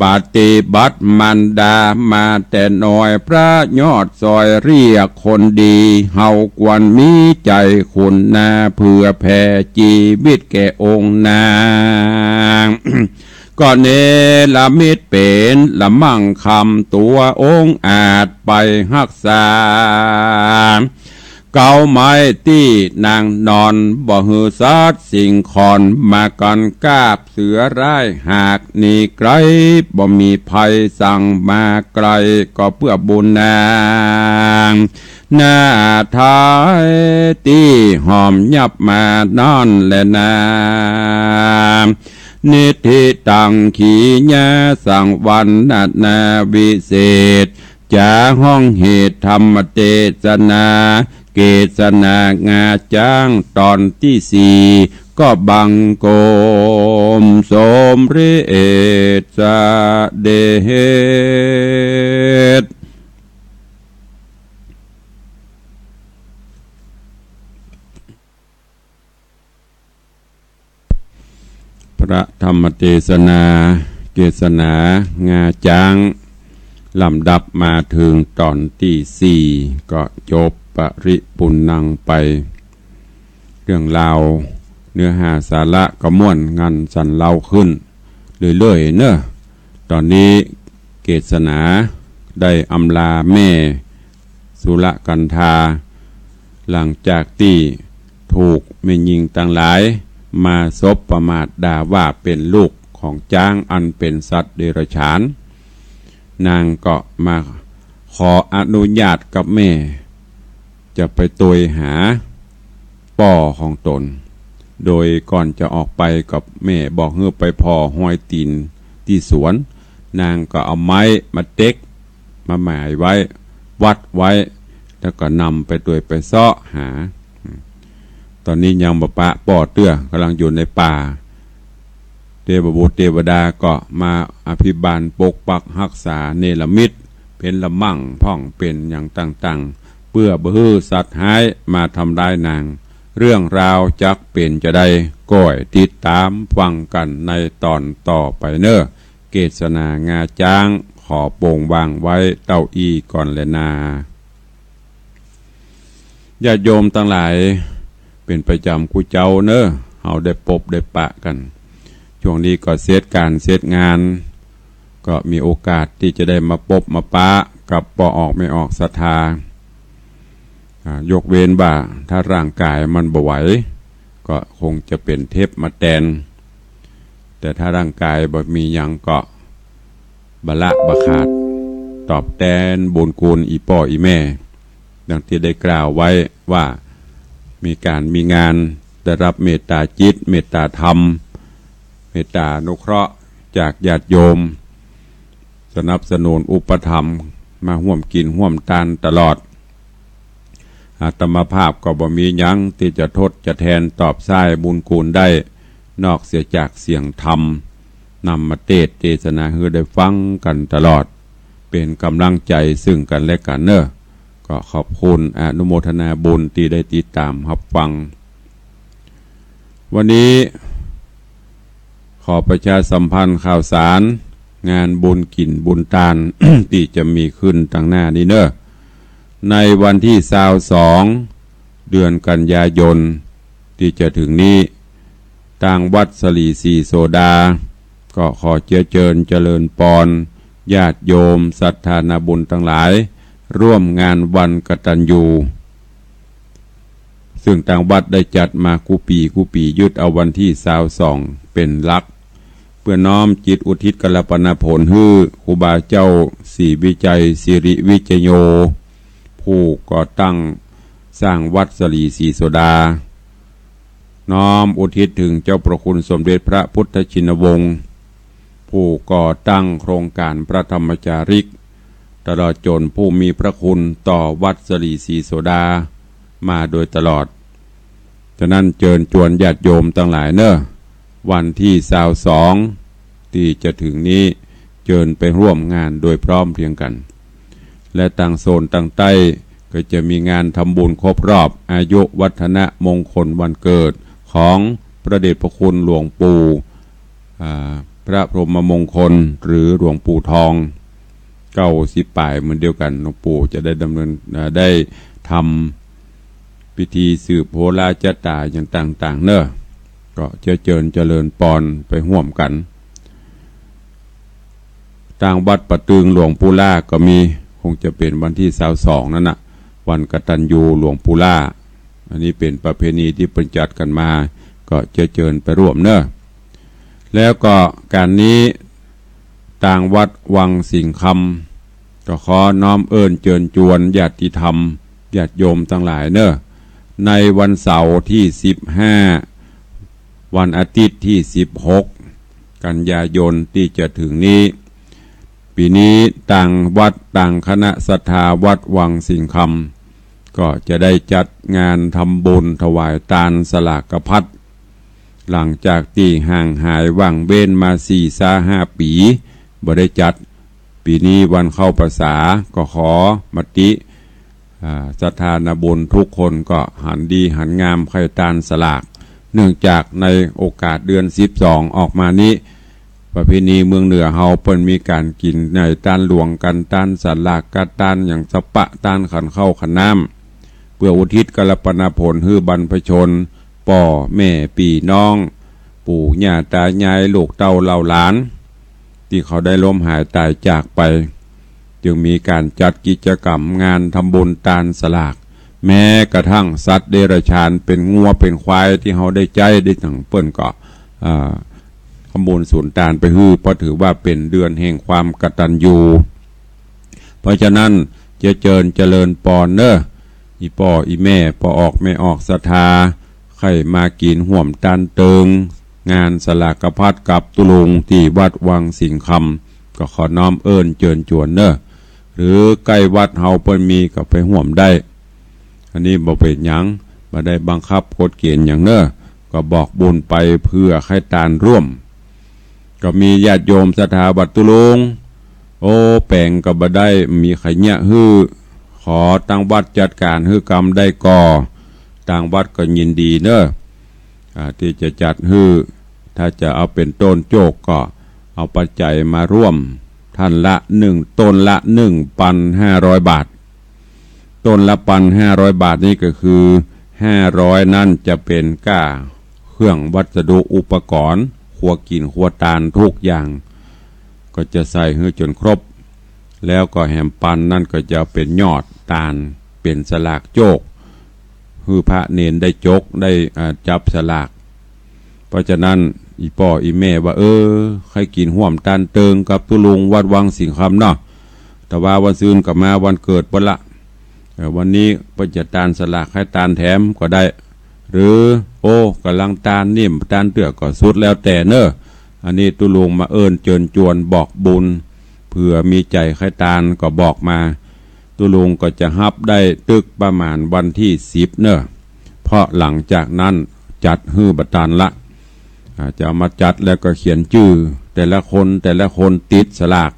ปฏิบัติมันดามาแต่น้อยพระยอดซอยเรียกคนดีเฮาควรมีใจคุณนาเพื่อแผ่ชีวิตแก่องค์นางก็เนลมิตเป็นละมั่งคำตัวองค์อาจไปรักษาเก่าไม้ที่นางนอนบ่หือซัดสิ่งขอนมากันกาบเสือร้ายหากหนีไกลบ่มีภัยสั่งมาไกลก็เพื่อบุญนางหน้าท้ายที่หอมยับมานอนและนานิธิตังขีญาสังวันนาวิเศษจาห้องเหตุธรรมเทศนาเกศนางาจ้างตอนที่4ก็บังโกมสมฤทธิ์เดชพระธรรมเทศนาเกศนางาจ้างลำดับมาถึงตอนที่4ก็จบปริปุณังไปเรื่องราวเนื้อหาสาระก็ม่วนงันสันเล่าขึ้นเรื่อยๆเนอะตอนนี้เกศนาได้อำลาแม่สุรกันธาหลังจากที่ถูกแม่หญิงต่างหลายมาซบประมาทด่าว่าเป็นลูกของจ้างอันเป็นสัตว์เดรัจฉานนางก็มาขออนุญาตกับแม่จะไปตวยหาป่อของตนโดยก่อนจะออกไปกับแม่บอกให้ไปพอห้อยตีนที่สวนนางก็เอาไม้มาเต็กมาหมายไว้วัดไว้แล้วก็นำไปตวยไปเสาะหาตอนนี้ยังบ่ปะป่อเตื้อกำลังอยู่ในป่าเทพบุตรเทวดาก็มาอภิบาลปกปักรักษาเนรมิตเป็นละมั่งพ่องเป็นอย่างต่างๆเพื่อบื้อสัตว์หายมาทำร้ายนางเรื่องราวจักเป็นจะได้ก้อยติดตามฟังกันในตอนต่อไปเนอะเกศนางาจ้างขอโป่งวางไว้เต้าอี้ก่อนเลยนาญาติโยมทั้งหลายเป็นประจำกูเจ้าเนอะเฮาได้พบได้ปะกันช่วงนี้ก็เสร็จการเสร็จงาน ก็มีโอกาสที่จะได้มาปบมาปะกับปออกไม่ออกศรัทธายกเว้นบ่าถ้าร่างกายมันบ่ไหวก็คงจะเป็นเทพมาแทนแต่ถ้าร่างกายบ่มีหยังก็บละบะขาดตอบแทนบุญคุณอีป่ออีแม่ดังที่ได้กล่าวไว้ว่ามีการมีงานได้รับเมตตาจิตเมตตาธรรมเมตตาอนุเคราะห์จากญาติโยมสนับสนุนอุปถัมภ์มาร่วมกินร่วมทานตลอดอาตมาภาพก็บ่มีหยังที่จะทดจะแทนตอบสายบุญคุณได้นอกเสียจากเสียงธรรมนำมาเทศนาให้ได้ฟังกันตลอดเป็นกำลังใจซึ่งกันและกันเนอะก็ขอบคุณอนุโมทนาบุญที่ได้ติดตามรับฟังวันนี้ขอประชาสัมพันธ์ข่าวสารงานบุญกินบุญทาน ที่จะมีขึ้นตั้งหน้านี้เนอะในวันที่22เดือนกันยายนที่จะถึงนี้ทางวัดสลีสีโซดาก็ขอเจริญปอนญาติโยมศรัทธานาบุญทั้งหลายร่วมงานวันกตัญญูซึ่งทางวัดได้จัดมากุปียึดเอาวันที่22เป็นหลักเพื่อน้อมจิตอุทิศกัลปนาผลให้ครูบาเจ้าศรีวิจัยสิริวิจโยผู้ก่อตั้งสร้างวัดสลีสีโซดาน้อมอุทิศถึงเจ้าประคุณสมเด็จพระพุทธชินวงศ์ผู้ก่อตั้งโครงการพระธรรมจาริกตลอดจนผู้มีพระคุณต่อวัดสลีสีโซดามาโดยตลอดฉะนั้นเชิญชวนญาติโยมทั้งหลายเนอะวันที่22ที่จะถึงนี้เชิญไปร่วมงานโดยพร้อมเพรียงกันและต่างโซนต่างใต้ก็จะมีงานทำบุญครบรอบอายุวัฒนมงคลวันเกิดของพระเดชพระคุณหลวงปู่พระพรหมมงคลหรือหลวงปู่ทอง90 ป่ายเหมือนเดียวกันหลวงปู่จะได้ดำเนินได้ทำพิธีสืบโหราจตาอย่างต่างๆเนอะก็เจริญปอนไปห่วมกันทางวัดประตึงหลวงปู่ล่าก็มีคงจะเป็นวันที่22นั่นน่ะวันกตัญญูหลวงปู่ล่าอันนี้เป็นประเพณีที่ประจัดกันมาก็เชิญไปร่วมเนอะแล้วก็การนี้ต่างวัดวังสิงห์คำก็ขอน้อมเอิญเชิญชวนญาติธรรมญาติโยมทั้งหลายเนอะในวันเสาร์ที่15วันอาทิตย์ที่16กันยายนที่จะถึงนี้ปีนี้ต่างวัดต่างคณะศรัทธาวัดวังสิงห์คำก็จะได้จัดงานทำบุญถวายทานสลากพัดหลังจากที่ห่างหายว่างเว้นมา4-5 ปีบ่ได้จัดปีนี้วันเข้าพรรษาก็ขอมติศรัทธานาบุญทุกคนก็หันดีหันงามไข่ทานสลากเนื่องจากในโอกาสเดือน12ออกมานี้ประเพณีเมืองเหนือเฮาเปิ้นมีการกินในต้านหลวงกันต้านสลากกัดต้านอย่างสปะต้านขันเข้าขันน้ำเพื่ออุทิศกัลปนาผลให้บรรพชนป่อแม่ปีน้องปู่ย่าตายายลูกเต้าเหล่าหลานที่เขาได้ล้มหายตายจากไปจึงมีการจัดกิจกรรมงานทำบุญทานสลากแม้กระทั่งสัตว์เดรัจฉานเป็นงัวเป็นควายที่เขาได้ใจได้ตั้งเปิ้นก็ทำบุญสูญทานไปฮื้อเพราะถือว่าเป็นเดือนแห่งความกตัญญูเพราะฉะนั้นจะเจริญปอนเนอะอีป่ออีแม่พอออกไม่ออกศรัทธาใครมากินห่วมทานเติงงานสลากพัดกับตุลุงที่วัดวังสิงห์คำก็ขอน้อมเอิญเชิญชวนเนอะหรือใกล้วัดเฮาเปิ้นมีก็ไปห่วมได้อันนี้บ่เป็นหยังบ่ได้บังคับกฎเกณฑ์อย่างเนอะก็บอกบุญไปเพื่อให้ทานร่วมก็มีญาติโยมศรัทธาวัดตุลุงโอ้แปลงก็บ่ได้มีไขเนี่ยฮื้อขอตั้งวัดจัดการฮื้อกรรมได้ก่อต่างวัดก็ยินดีเนอะที่จะจัดฮื้อถ้าจะเอาเป็นต้นโจกก็เอาปัจจัยมาร่วมท่านละต้นละ1,500 บาทต้นละ1,500 บาทนี่ก็คือ500นั่นจะเป็นก้าเครื่องวัสดุอุปกรณ์ครัวกินครัวทานทุกอย่าง ก็จะใส่ให้จนครบแล้วก็แหมปันนั่นก็จะเป็นยอดตาลเป็นสลากโจกคือพระเนนได้จกได้จับสลากเพราะฉะนั้นอีป่ออีแม่ว่าใครกินห่วมตาลเติงกับตุลุงวัดวังสิงคำเนาะแต่ว่าวันซืนกับมาวันเกิดปละวันนี้เพิ่นจะตาลสลากให้ตาลแถมก็ได้หรือกำลังตาลนิ่มตาลเตือกก็สุดแล้วแต่เนอะอันนี้ตุลุงมาเอิญเจิญจวนบอกบุญเผื่อมีใจใครตาลก็บอกมาตุลุงก็จะฮับได้ตึกประมาณวันที่10เนอะเพราะหลังจากนั้นจัดฮื้อบัตรละจะมาจัดแล้วก็เขียนชื่อแต่ละคนติดสลาก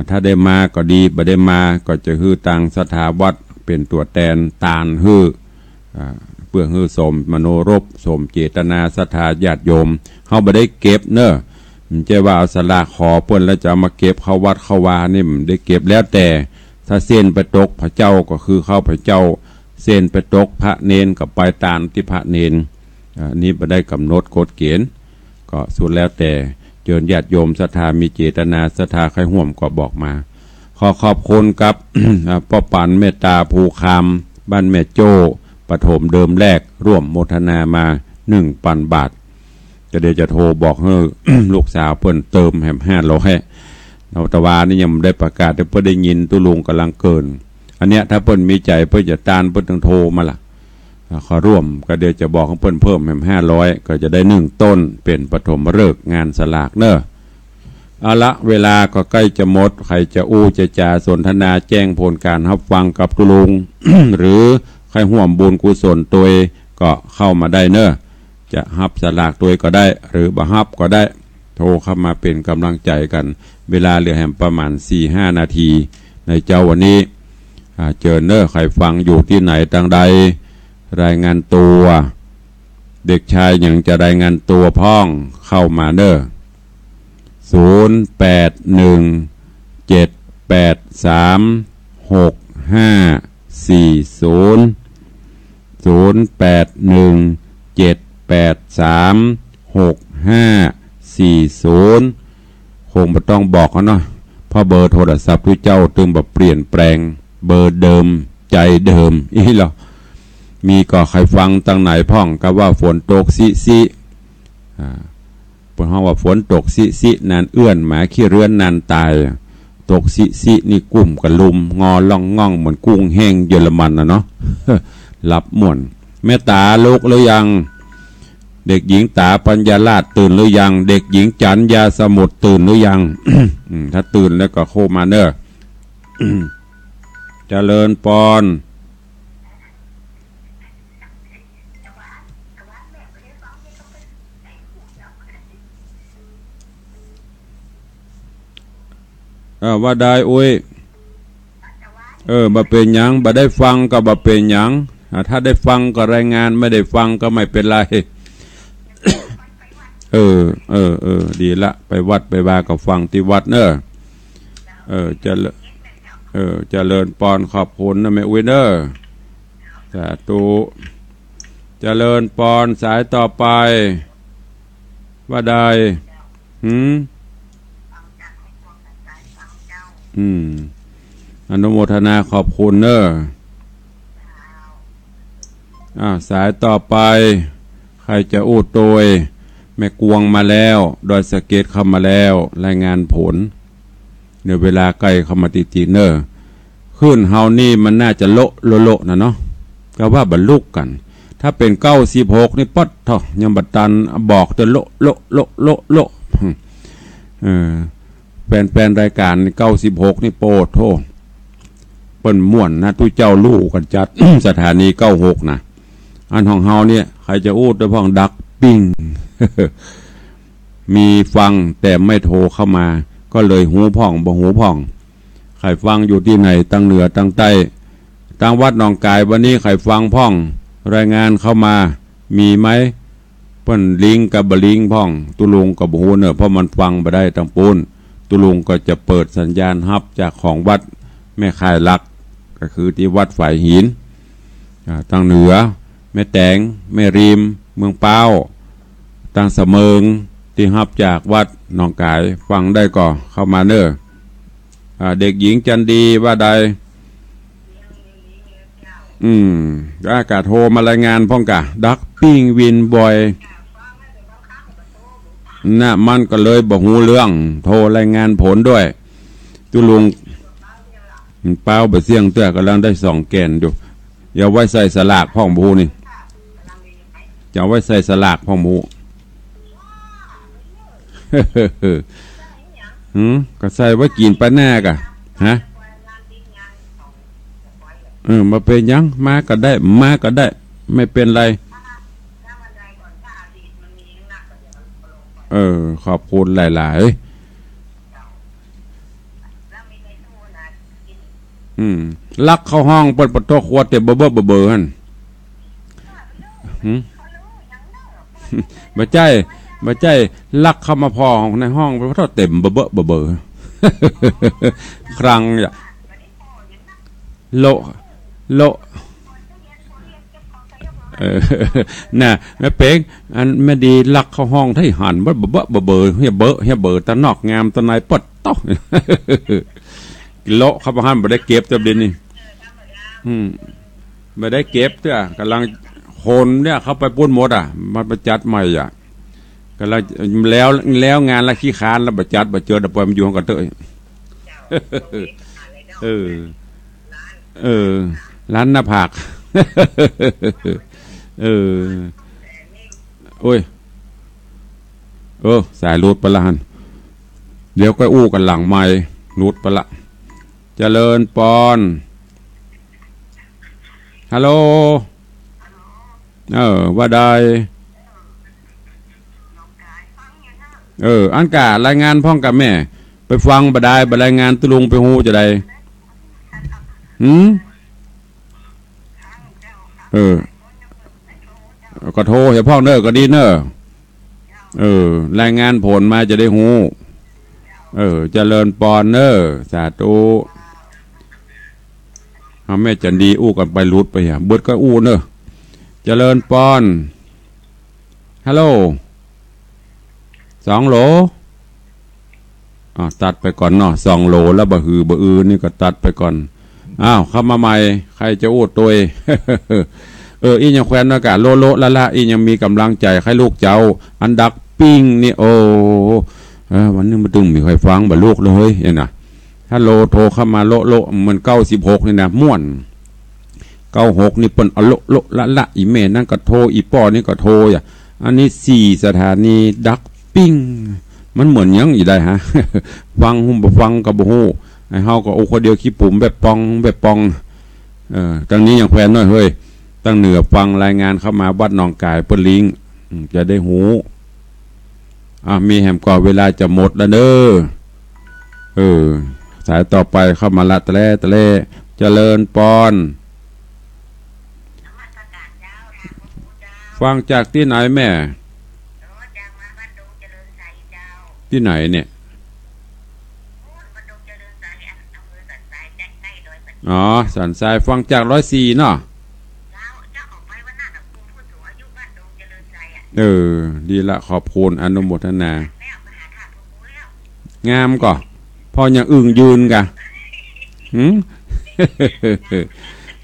ถ้าได้มาก็ดีบ่ได้มาก็จะฮื้อตังสถาวัดเป็นตัวแทนตาลฮื้อเพื่อฮื้อสมมโนรบสมเจตนาศรัทธาญาติโยมเฮาบ่ได้เก็บเนอะมันจะว่าเอาสลากขอเพิ่นแล้วจะมาเก็บเข้าวัดเข้าวานี่มันได้เก็บแล้วแต่ถ้าเส้นไปตกพระเจ้าก็คือเข้าพระเจ้าเส้นไปตกพระเนนกับไปตามที่พระเนนนี้บ่ได้กำหนดกฎเกณฑ์ก็สุดแล้วแต่เจิญญาติโยมศรัทธามีเจตนาศรัทธาใครห่วมก็บอกมาขอขอบคุณกับ พ่อปันเมตตาภูคามบ้านแม่โจ้ปฐมเดิมแรกร่วมโมทนามา 1,000 บาทจะเดี๋ยวจะโทรบอกให้ ลูกสาวเพิ่นเติมแหม500เอาตะวานี่ยังได้ประกาศแต่เพิ่นได้ยินตุลุงกำลังเกินอันเนี้ยถ้าเพิ่นมีใจเพิ่นจะตานเพิ่นต้องโทรมาล่ะขอร่วมก็เดี๋ยวจะบอกให้เพิ่นเพิ่มแหม500ก็จะได้1ต้นเป็นปฐมฤกษ์งานสลากเนอะเอาละเวลาก็ใกล้จะหมดใครจะจะจ่าสนทนาแจ้งผลการรับฟังกับตุลุง หรือใครห่วมบุญกุศลตัวก็เข้ามาได้เนอะจะฮับสลากตัวก็ได้หรือบ่ฮับก็ได้โทรเข้ามาเป็นกำลังใจกันเวลาเหลือแหมประมาณ 4-5 นาทีในเจ้าวันนี้เจอเนอะใครฟังอยู่ที่ไหนต่างใดรายงานตัวเด็กชายอย่างจะรายงานตัวพ้องเข้ามาเนอะ0817836540 คงไม่ต้องบอกเขาเนาะเพราะเบอร์โทรศัพท์ที่เจ้าตึงแบบเปลี่ยนแปลงเบอร์เดิมใจเดิมอีหรอมีก็ใครฟังตั้งไหนพ่องก็ว่าฝนตกซิเพิ่นว่าฝนตกซินานเอื้อนหมาขี้เรือนนานตายตกซินี่กุ้มกับลุมงอล่องง่องเหมือนกุ้งแห้งเยอรมันนะเนาะ หลับม่วนแม่ตาลูกหรือยังเด็กหญิงตาปัญญาลาดตื่นหรือยังเด็กหญิงจันยาสมุทรตื่นหรือยัง ถ้าตื่นแล้วก็โคมาเนอะ เจริญปอนว่าได้อุ้ยบ่เป็นหยังบ่ได้ฟังก็บ่เป็นหยังถ้าได้ฟังก็รายงานไม่ได้ฟังก็ไม่เป็นไร ดีละไปวัดไปวาก็ฟังที่วัดเนอะเจริญปอนขอบคุณนะแม่อุ้ยเนอะสาธุเจริญปอนสายต่อไปว่าได้อนุโมทนาขอบคุณเนอะสายต่อไปใครจะอู้โดยแม่กวงมาแล้วดอยสะเก็ดเข้ามาแล้วรายงานผลเดี๋ยวเวลาใกล้เข้ามาติเนอะขึ้นเฮานี่มันน่าจะโละนะเนาะก็ว่าบรรลุกันถ้าเป็น96นี่ป๊อดเถาะยังบัดตันบอกจะโละแฟนรายการ96นี่โปรดโทเปิ้นม่วนนะทุกเจ้าลู่กันจัด สถานี96นะอันของเฮาเนี่ยใครจะอู้ด้วยพ้องดักปิ้ง มีฟังแต่ไม่โทรเข้ามาก็เลยหูพ่องบ่หูพ่องใครฟังอยู่ที่ไหนตั้งเหนือตั้งใต้ตั้งวัดหนองกายวันนี้ใครฟังพ่องรายงานเข้ามามีไหมเปิ้นลิงกับบลิงพ่องตุลุงกับหูเนอะเพราะมันฟังบ่ได้ตั้งปูนตุลุงก็จะเปิดสัญญาณฮับจากของวัดแม่ค่ายลักก็คือที่วัดฝ่ายหินทางเหนือแม่แตงแม่ริมเมืองเป้าทางเสมิงที่ ที่ฮับจากวัดหนองกายฟังได้ก่อเข้ามาเนอเด็กหญิงจันดีว่าใดอากาศโทรมารายงานพ่องกะดักปิ้งวินบ่อยน่ะมันก็เลยบอกหูเรื่องโทรรายงานผลด้วยตุลุงเป้าบะเสียงเตื้อกำลังได้2 แกนอยู่อย่าไว้ใส่สลากพ่องบูนี่จะไว้ใส่สลากพ่องบูก็ใส่ไว้กินปลาแน่กะฮะมาเป็นยังมาก็ได้ไม่เป็นไรขอบคุณหลายๆลักเข้าห้องเปิดประตูครัวเต็มเบอร์หั่นบ่ใจลักเข้ามาพอของในห้องเพราะเต็มเบอร์ครั้งโลน่ะแม่เป้งอันแม่ดีลักเข้าห้องให้หันเบอร์เฮียเบอร์ตะนอกงามตะนายปดต๊อกโลเข้ามาหันบ่ได้เก็บตัวเด่นนี่ไม่ได้เก็บเด้อกำลังคนเนี่ยเขาไปปุ้นหมดมันไปจัดใหม่กำลังแล้วงานละขี้คานแล้วบ่จัดบ่เจอดปล่อยมันอยู่กันเตยร้านหน้าผากโอ้ยสายรูดไปละหันเดี๋ยวก็อู้กันหลังไม้รูดไปละเจริญปอนฮัลโหลว่าได้อันการายงานพ่องกับแม่ไปฟังบ่ได้บ่รายงานตุลุงไปฮู้จะได้ก็โทรให้พ่อเนอก็ดีเนอรายงานผลมาจะได้ฮู้เจริญปอนเนอสาธุแม่จันดีอู้กันไปรุดไปเบิดก็อู้เนอเจริญปอนฮัลโหล2 โหลตัดไปก่อนเนาะ2 โหลแล้วบะฮือบะอือนี่ก็ตัดไปก่อนเข้ามาใหม่ใครจะอู้ตัวอียังแควนอากาศโลละอียังมีกำลังใจให้ลูกเจ้าอันดักปิ้งนี่วันนี้มาตึงมีใครฟังบ่ลูกเลยเห็นนะถ้าโลโทรเข้ามาโลมัน96นี่นะม่วน96นี่เปิ้นเอาโลละอีเมนั่นก็โทรอีป้อนี่ก็โทรอันนี้4 สถานีดักปิ้งมันเหมือนยังอีได้ฮะฟังหุ่มบ่ฟังก็บ่ฮู้ไอ้เฮาก็คนเดียวขี้ปุ่มแบบปองตรงนี้ยังแพนน้อยเฮ้ยตั้งเหนือฟังรายงานเข้ามาวัดหนองกายเปิ้นลิงจะได้หูมีแหมก่อเวลาจะหมดแล้วเด้อสายต่อไปเข้ามาละตะแลเจริญปอนฟังจากที่ไหนแม่ที่ไหนเนี่ยสันทรายฟังจาก104เนาะดีละขอบคุณอนุโมทนางามก่อพออย่างอึ่งยืนกะ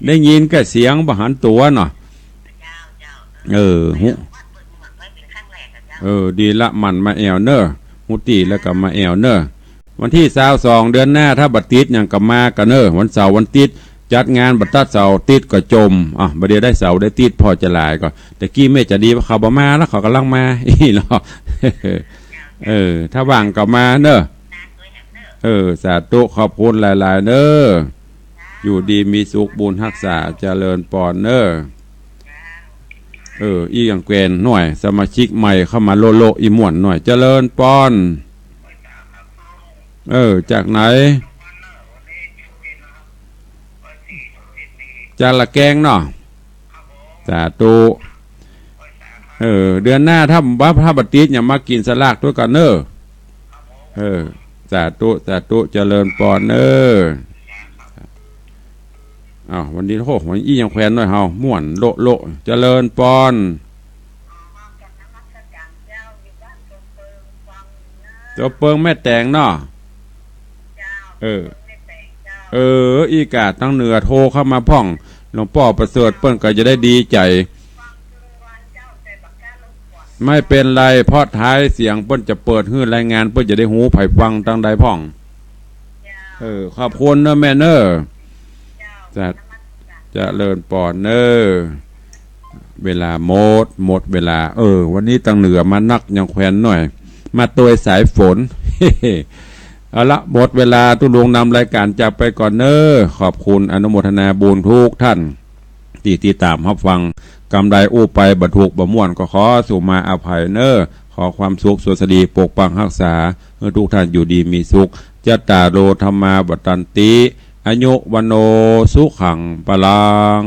ได้ยินก็เสียงบหันตัวเนาะดีละมันมาแอวเนอมุตีแล้วก็มาแอวเนอวันที่22 เดือนหน้าถ้าบัดติดอย่างกับมากันเนอวันเสาร์วันติดจัดงานบัดตัดเสาร์ติดก็จมบัดเดียวได้เสาร์ได้ติดพอจะหลายก็แต่กี้ไม่จะดีว่าเขาบ่มาแล้วเขากำลังมาหรอถ้าว่างก็มาเนอสาธุขอบคุณหลายๆเนออยู่ดีมีสุขบุญรักษาเจริญปอนเนออีอย่างเกวนหน่อยสมาชิกใหม่เข้ามาโลอีม่วนหน่อยเจริญปอนจากไหนจากละแกงเนาะสาธุเดือนหน้าถ้าพระบัดติดอย่ามากินสลากด้วยกันเนอสาธุเจริญปอนเนอวันนี้โหวันอี้ยังแควนหน่อยเฮาม่วนโลเจริญปอน ตัวเปิงแม่แตงเนาะอีกาตั้งเหนือโทรเข้ามาพ่องหลวงพ่อประเสริฐเปิ้นก็จะได้ดีใจไม่เป็นไรเพราะท้ายเสียงเปิ้นจะเปิดฮื้อรายงานเปิ้นจะได้หูไผ่ฟังตั้งใดพ่องขอบคุณเนอะแม่เนอะจะเลินปอนเนอะเวลาหมดเวลาวันนี้ตั้งเหนือมานักยังแขวนหน่อยมาตัวสายฝน เอาละหมดเวลาตุลงนำรายการจากไปก่อนเนอะขอบคุณอนุโมทนาบุญทุกท่านที่ติดตามรับฟังกำไรอู้ไปบัทุกบ่ม่วนก็ขอสู่มาอภัยเนอะขอความสุขสวัสดีปกปักรักษาเพื่อทุกท่านอยู่ดีมีสุขจัตตาโรธรรมาบัตตันติอายุวันโนสุขังปลัง